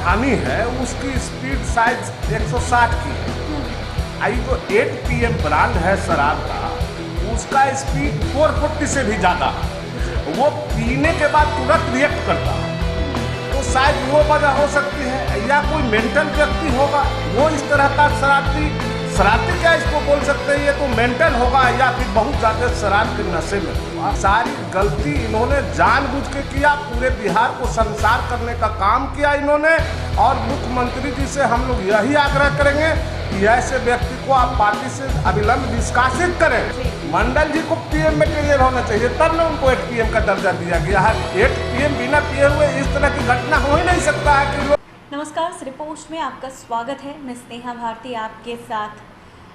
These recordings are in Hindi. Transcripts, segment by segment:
राजधानी है उसकी स्पीड शायद 160 की है। आई जो 8 PM ब्रांड है शराब का, उसका स्पीड 440 से भी ज़्यादा है। वो पीने के बाद तुरंत रिएक्ट करता है, तो शायद वो वजह हो सकती है, या कोई मेंटल व्यक्ति होगा वो इस तरह का शराबी क्या इसको बोल सकते हैं, ये तो मेंटल होगा या फिर बहुत ज़्यादा शराब के नशे में होगा। सारी गलती इन्होंने जानबूझ के किया, पूरे बिहार को संसार करने का काम किया इन्होंने। और मुख्यमंत्री जी से हम लोग यही आग्रह करेंगे कि ऐसे व्यक्ति को आप पार्टी से अविलंब निष्कासित करें। मंडल जी को PM मटेरियल होना चाहिए, तब न उनको 8 PM का दर्जा दिया गया है। 8 PM बिना पिए हुए इस तरह की घटना हो ही नहीं सकता है कि नमस्कार, रिपोर्ट में आपका स्वागत है। मैं स्नेहा भारती आपके साथ।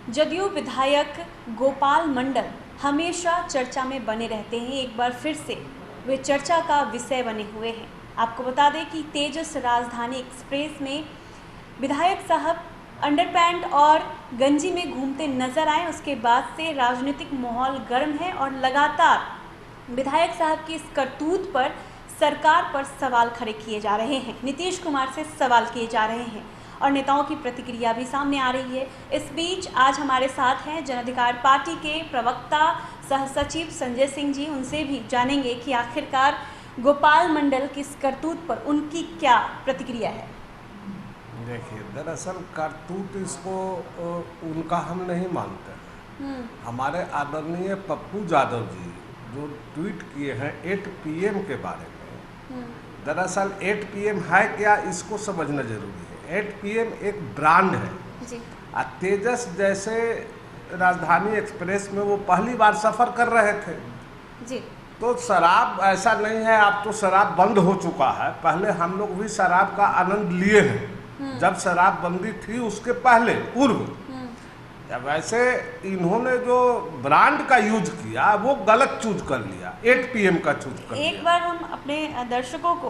जदयू विधायक गोपाल मंडल हमेशा चर्चा में बने रहते हैं, एक बार फिर से वे चर्चा का विषय बने हुए हैं। आपको बता दें कि तेजस राजधानी एक्सप्रेस में विधायक साहब अंडरपैंट और गंजी में घूमते नजर आए। उसके बाद से राजनीतिक माहौल गर्म है और लगातार विधायक साहब की इस करतूत पर सरकार पर सवाल खड़े किए जा रहे हैं। नीतीश कुमार से सवाल किए जा रहे हैं और नेताओं की प्रतिक्रिया भी सामने आ रही है। इस बीच आज हमारे साथ हैं जन अधिकार पार्टी के प्रवक्ता सह सचिव संजय सिंह जी। उनसे भी जानेंगे कि आखिरकार गोपाल मंडल की इस करतूत पर उनकी क्या प्रतिक्रिया है। देखिए, दरअसल करतूत इसको उनका हम नहीं मानते। हमारे आदरणीय पप्पू यादव जी जो ट्वीट किए हैं 8 PM के बारे में, दरअसल 8 PM है क्या, इसको समझना जरूरी है। 8 PM एक ब्रांड है जी। तेजस जैसे राजधानी एक्सप्रेस में वो पहली बार सफ़र कर रहे थे जी। तो शराब ऐसा नहीं है, अब तो शराब बंद हो चुका है। पहले हम लोग भी शराब का आनंद लिए हैं, जब शराब बंदी थी उसके पहले पूर्व। वैसे इन्होंने जो ब्रांड का यूज किया वो गलत चूज कर लिया, 8 PM का चूज कर लिया। एक बार हम अपने दर्शकों को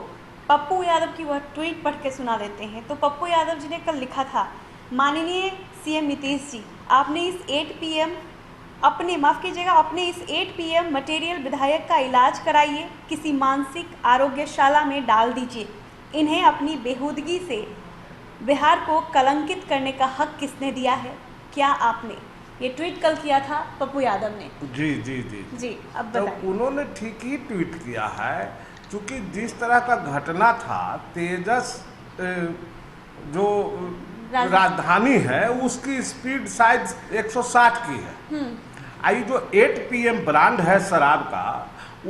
पप्पू यादव की वह ट्वीट पढ़ के सुना देते हैं। तो पप्पू यादव जी ने कल लिखा था, माननीय CM नीतीश जी, आपने इस 8 PM अपने इस 8 PM मटेरियल विधायक का इलाज कराइए, किसी मानसिक आरोग्यशाला में डाल दीजिए। इन्हें अपनी बेहूदगी से बिहार को कलंकित करने का हक किसने दिया है? क्या आपने? ये ट्वीट कल किया था पप्पू यादव ने। जी जी जी जी, अब तो बताइए। उन्होंने ठीक ही ट्वीट किया है, क्योंकि जिस तरह का घटना था, तेजस जो राजधानी है उसकी स्पीड शायद 160 की है। आई जो 8 PM ब्रांड है शराब का,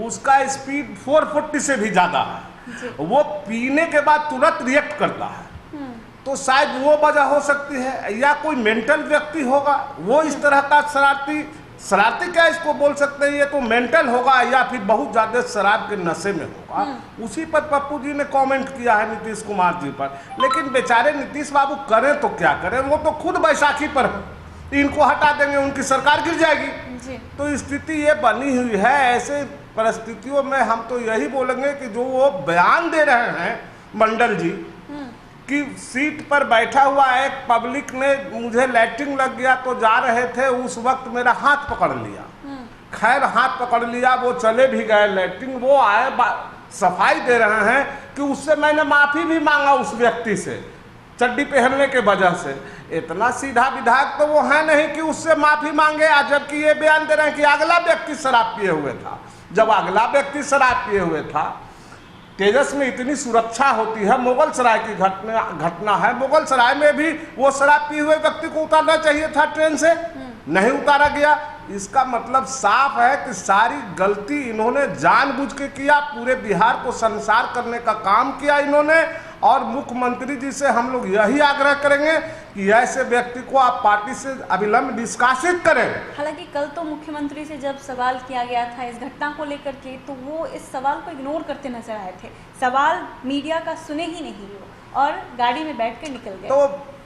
उसका स्पीड 440 से भी ज़्यादा है। वो पीने के बाद तुरंत रिएक्ट करता है, तो शायद वो वजह हो सकती है, या कोई मेंटल व्यक्ति होगा वो इस तरह का शरारती क्या इसको बोल सकते हैं, ये तो मेंटल होगा या फिर बहुत ज़्यादा शराब के नशे में होगा। उसी पर पप्पू जी ने कमेंट किया है नीतीश कुमार जी पर। लेकिन बेचारे नीतीश बाबू करें तो क्या करें, वो तो खुद बैसाखी पर इनको हटा देंगे, उनकी सरकार गिर जाएगी जी। तो स्थिति ये बनी हुई है। ऐसे परिस्थितियों में हम तो यही बोलेंगे कि जो वो बयान दे रहे हैं मंडल जी कि सीट पर बैठा हुआ एक पब्लिक ने मुझे लैट्रिन लग गया तो जा रहे थे, उस वक्त मेरा हाथ पकड़ लिया। खैर हाथ पकड़ लिया, वो चले भी गए लैट्रिन, वो आए सफाई दे रहे हैं कि उससे मैंने माफ़ी भी मांगा उस व्यक्ति से चड्डी पहनने के वजह से। इतना सीधा विधायक तो वो है नहीं कि उससे माफ़ी मांगे, जबकि ये बयान दे रहे हैं कि अगला व्यक्ति शराब पिए हुए था। जब अगला व्यक्ति शराब पिए हुए था, तेजस में इतनी सुरक्षा होती है, मुगल सराय की घटना है, मुगल सराय में भी वो शराब पिए हुए व्यक्ति को उतारना चाहिए था ट्रेन से, नहीं उतारा गया। इसका मतलब साफ है कि सारी गलती इन्होंने जानबूझ के किया, पूरे बिहार को संसार करने का काम किया इन्होंने। और मुख्यमंत्री जी से हम लोग यही आग्रह करेंगे कि ऐसे व्यक्ति को आप पार्टी से अविलंब निष्कासित करें। हालांकि कल तो मुख्यमंत्री से जब सवाल किया गया था इस घटना को लेकर के, तो वो इस सवाल को इग्नोर करते नजर आए थे। सवाल मीडिया का सुने ही नहीं वो और गाड़ी में बैठ कर निकल गए। तो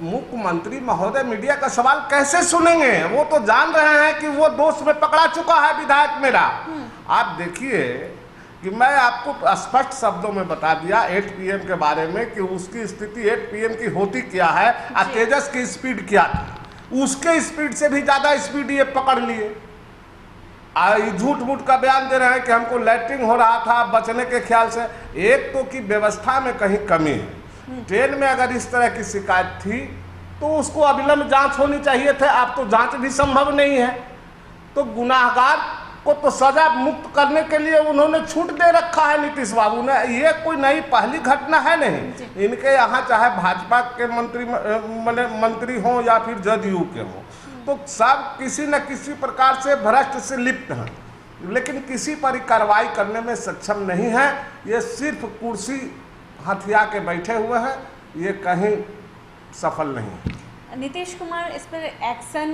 मुख्यमंत्री महोदय मीडिया का सवाल कैसे सुनेंगे? वो तो जान रहे हैं कि वो दोष में पकड़ा चुका है विधायक मेरा। आप देखिए कि मैं आपको स्पष्ट शब्दों में बता दिया 8 PM के बारे में कि उसकी स्थिति 8 PM की होती क्या है और तेजस की स्पीड क्या थी। उसके स्पीड से भी ज़्यादा स्पीड ये पकड़ लिए। झूठ मूठ का बयान दे रहे हैं कि हमको लैट्रिन हो रहा था बचने के ख्याल से। एक तो कि व्यवस्था में कहीं कमी है, ट्रेन में अगर इस तरह की शिकायत थी तो उसको अविलंब जांच होनी चाहिए थे। अब तो जांच भी संभव नहीं है, तो गुनाहगार को तो सजा मुक्त करने के लिए उन्होंने छूट दे रखा है नीतीश बाबू ने। ये कोई नई पहली घटना है नहीं। इनके यहाँ चाहे भाजपा के मंत्री हों या फिर जदयू के हों, तो सब किसी न किसी प्रकार से भ्रष्ट से लिप्त हैं, लेकिन किसी पर कार्रवाई करने में सक्षम नहीं है। ये सिर्फ कुर्सी हथिया के बैठे हुए हैं, ये कहीं सफल नहीं है। नीतीश कुमार इस पर एक्शन,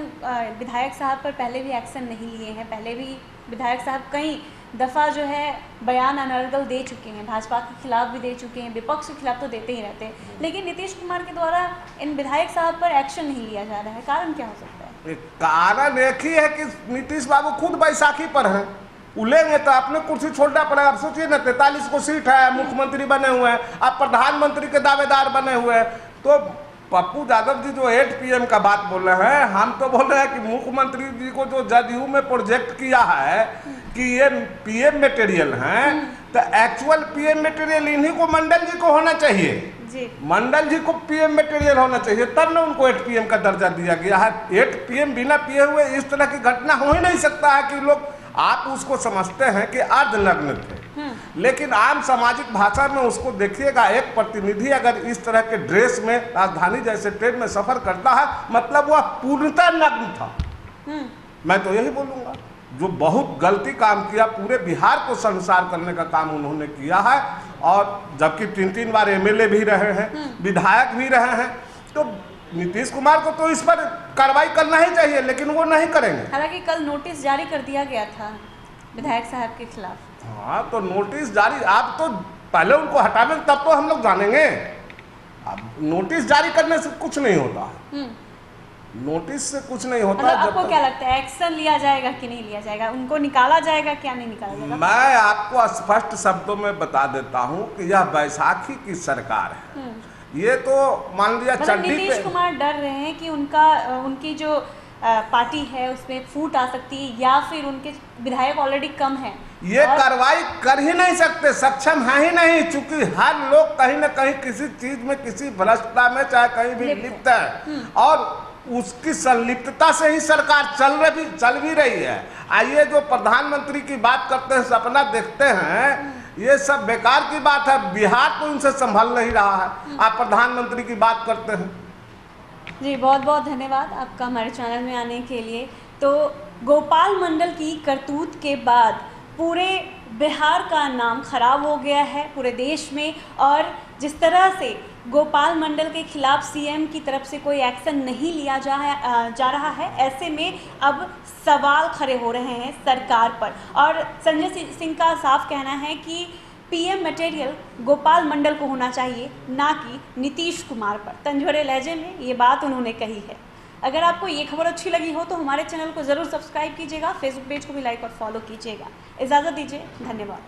विधायक साहब पर पहले भी एक्शन नहीं लिए हैं। पहले भी विधायक साहब कई दफ़ा जो है बयान अनर्गल दे चुके हैं, भाजपा के खिलाफ भी दे चुके हैं, विपक्ष के खिलाफ तो देते ही रहते हैं, लेकिन नीतीश कुमार के द्वारा इन विधायक साहब पर एक्शन नहीं लिया जा रहा है। कारण क्या हो सकता है? कारण एक ही है कि नीतीश बाबू खुद बैसाखी पर हैं। उलेंगे तो अपने कुर्सी छोड़ना पड़ेगा। आप सोचिए ना, 43 को सीट है, मुख्यमंत्री बने हुए हैं, आप प्रधानमंत्री के दावेदार बने हुए हैं। तो पप्पू यादव जी जो 8 PM का बात बोल रहे हैं, हम तो बोल रहे हैं कि मुख्यमंत्री जी को जो जदयू में प्रोजेक्ट किया है कि ये PM मटेरियल हैं, तो एक्चुअल PM मटेरियल इन्हीं को, मंडल जी को होना चाहिए जी। मंडल जी को PM मटेरियल होना चाहिए, तब ना उनको 8 PM का दर्जा दिया गया है। 8 PM बिना पिए हुए इस तरह की घटना हो ही नहीं सकता है कि लोग, आप उसको समझते हैं कि अर्धनग्न थे, लेकिन आम सामाजिक भाषा में उसको देखिएगा, एक प्रतिनिधि अगर इस तरह के ड्रेस में राजधानी जैसे ट्रेन में सफर करता है, मतलब वह पूर्णतः नग्न था। मैं तो यही बोलूँगा, जो बहुत गलती काम किया, पूरे बिहार को संसार करने का काम उन्होंने किया है। और जबकि 3-3 बार MLA भी रहे हैं, विधायक भी रहे हैं, तो नीतीश कुमार को तो इस पर कार्रवाई करना ही चाहिए, लेकिन वो नहीं करेंगे। हालांकि कल नोटिस जारी कर दिया गया था विधायक साहब के खिलाफ। हाँ, तो नोटिस जारी, आप तो पहले उनको हटावें तब तो हम लोग जानेंगे। अब नोटिस जारी करने से कुछ नहीं होता है, नोटिस से कुछ नहीं होता। मतलब आपको क्या लगता है, एक्शन लिया जाएगा कि नहीं लिया जाएगा? उनको निकाला जाएगा क्या नहीं निकाला जाएगा? मैं आपको स्पष्ट शब्दों में बता देता हूँ कि यह बैसाखी की सरकार है। ये तो मान लिया चंडी पे नीतीश कुमार डर रहे हैं कि उनकी जो पार्टी है उसमें फूट आ सकती है, या फिर उनके विधायक ऑलरेडी कम है, ये कार्रवाई कर ही नहीं सकते, सक्षम है ही नहीं, चूंकि हर लोग कहीं ना कहीं किसी चीज में, किसी भ्रष्टता में चाहे कहीं भी लिप्त है, और उसकी संलिप्तता से ही सरकार चल भी रही है। आइए, जो प्रधानमंत्री की बात करते हैं, सपना देखते हैं, ये सब बेकार की बात है। बिहार तो इनसे संभल नहीं रहा है, आप प्रधानमंत्री की बात करते हैं। जी, बहुत बहुत धन्यवाद आपका हमारे चैनल में आने के लिए। तो गोपाल मंडल की करतूत के बाद पूरे बिहार का नाम खराब हो गया है पूरे देश में, और जिस तरह से गोपाल मंडल के खिलाफ CM की तरफ से कोई एक्शन नहीं लिया जा रहा है, ऐसे में अब सवाल खड़े हो रहे हैं सरकार पर। और संजय सिंह का साफ कहना है कि PM मटेरियल गोपाल मंडल को होना चाहिए, ना कि नीतीश कुमार पर। तंजोरे लहजे में ये बात उन्होंने कही है। अगर आपको ये खबर अच्छी लगी हो तो हमारे चैनल को ज़रूर सब्सक्राइब कीजिएगा, फेसबुक पेज को भी लाइक और फॉलो कीजिएगा। इजाज़त दीजिए, धन्यवाद।